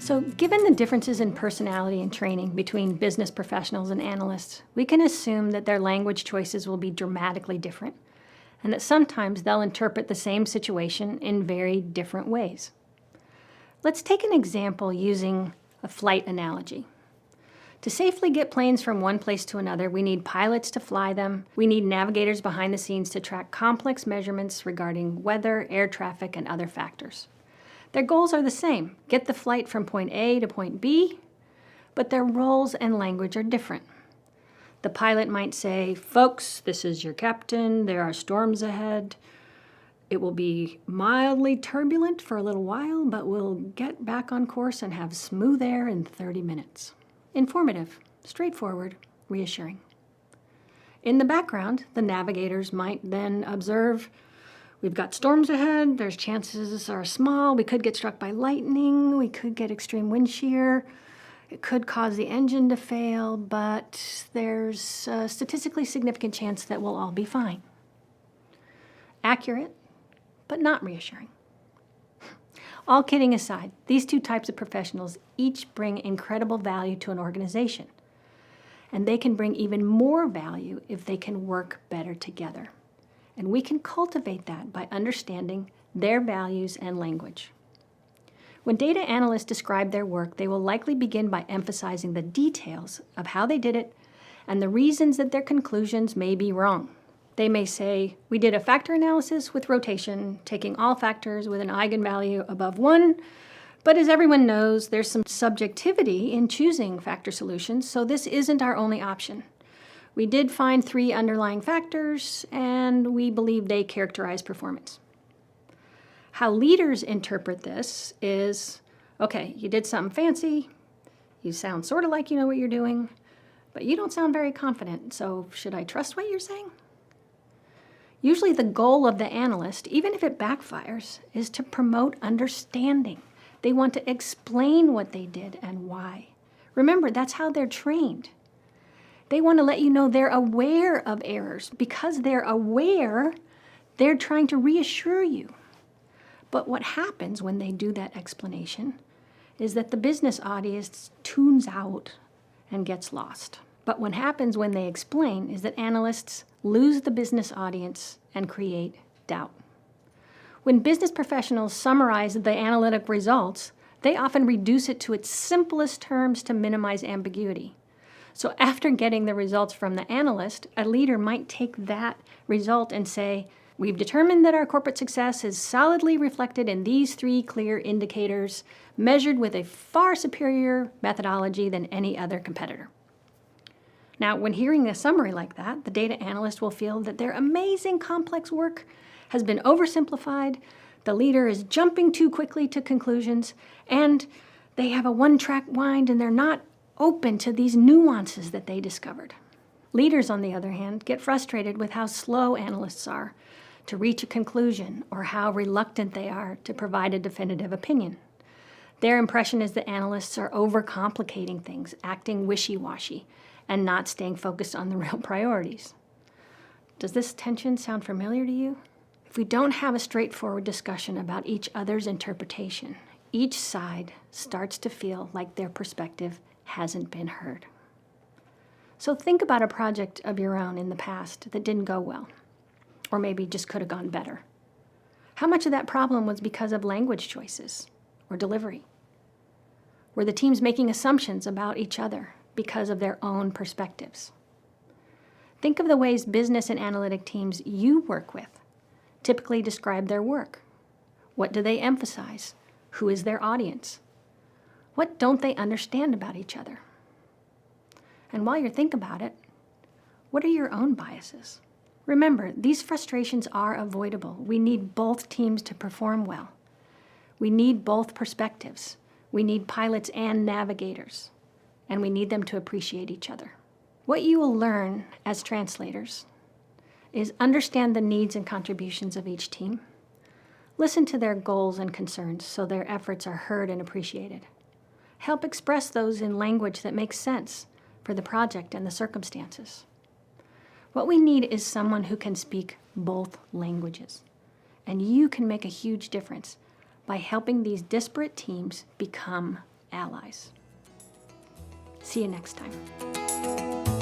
So, given the differences in personality and training between business professionals and analysts, we can assume that their language choices will be dramatically different, and that sometimes they'll interpret the same situation in very different ways. Let's take an example using a flight analogy. To safely get planes from one place to another, we need pilots to fly them. We need navigators behind the scenes to track complex measurements regarding weather, air traffic, and other factors. Their goals are the same: get the flight from point A to point B, but their roles and language are different. The pilot might say, "Folks, this is your captain. There are storms ahead. It will be mildly turbulent for a little while, but we'll get back on course and have smooth air in 30 minutes." Informative, straightforward, reassuring. In the background, the navigators might then observe, we've got storms ahead, there's chances are small, we could get struck by lightning, we could get extreme wind shear, it could cause the engine to fail, but there's a statistically significant chance that we'll all be fine. Accurate, but not reassuring. All kidding aside, these two types of professionals each bring incredible value to an organization, and they can bring even more value if they can work better together. And we can cultivate that by understanding their values and language. When data analysts describe their work, they will likely begin by emphasizing the details of how they did it and the reasons that their conclusions may be wrong. They may say, we did a factor analysis with rotation, taking all factors with an eigenvalue above 1, but as everyone knows, there's some subjectivity in choosing factor solutions, so this isn't our only option. We did find 3 underlying factors, and we believe they characterize performance. How leaders interpret this is, okay, you did something fancy, you sound sort of like you know what you're doing, but you don't sound very confident, so should I trust what you're saying? Usually the goal of the analyst, even if it backfires, is to promote understanding. They want to explain what they did and why. Remember, that's how they're trained. They want to let you know they're aware of errors. Because they're aware, they're trying to reassure you. But what happens when they do that explanation is that the business audience tunes out and gets lost. But what happens when they explain is that analysts lose the business audience and create doubt. When business professionals summarize the analytic results, they often reduce it to its simplest terms to minimize ambiguity. So after getting the results from the analyst, a leader might take that result and say, we've determined that our corporate success is solidly reflected in these 3 clear indicators, measured with a far superior methodology than any other competitor. Now, when hearing a summary like that, the data analyst will feel that their amazing complex work has been oversimplified, the leader is jumping too quickly to conclusions, and they have a one-track mind and they're not open to these nuances that they discovered. Leaders, on the other hand, get frustrated with how slow analysts are to reach a conclusion or how reluctant they are to provide a definitive opinion. Their impression is that analysts are overcomplicating things, acting wishy-washy, and not staying focused on the real priorities. Does this tension sound familiar to you? If we don't have a straightforward discussion about each other's interpretation, each side starts to feel like their perspective hasn't been heard. So think about a project of your own in the past that didn't go well, or maybe just could have gone better. How much of that problem was because of language choices or delivery? Were the teams making assumptions about each other because of their own perspectives? Think of the ways business and analytic teams you work with typically describe their work. What do they emphasize? Who is their audience? What don't they understand about each other? And while you think about it, what are your own biases? Remember, these frustrations are avoidable. We need both teams to perform well. We need both perspectives. We need pilots and navigators. And we need them to appreciate each other. What you will learn as translators is understand the needs and contributions of each team. Listen to their goals and concerns so their efforts are heard and appreciated. Help express those in language that makes sense for the project and the circumstances. What we need is someone who can speak both languages. And you can make a huge difference by helping these disparate teams become allies. See you next time.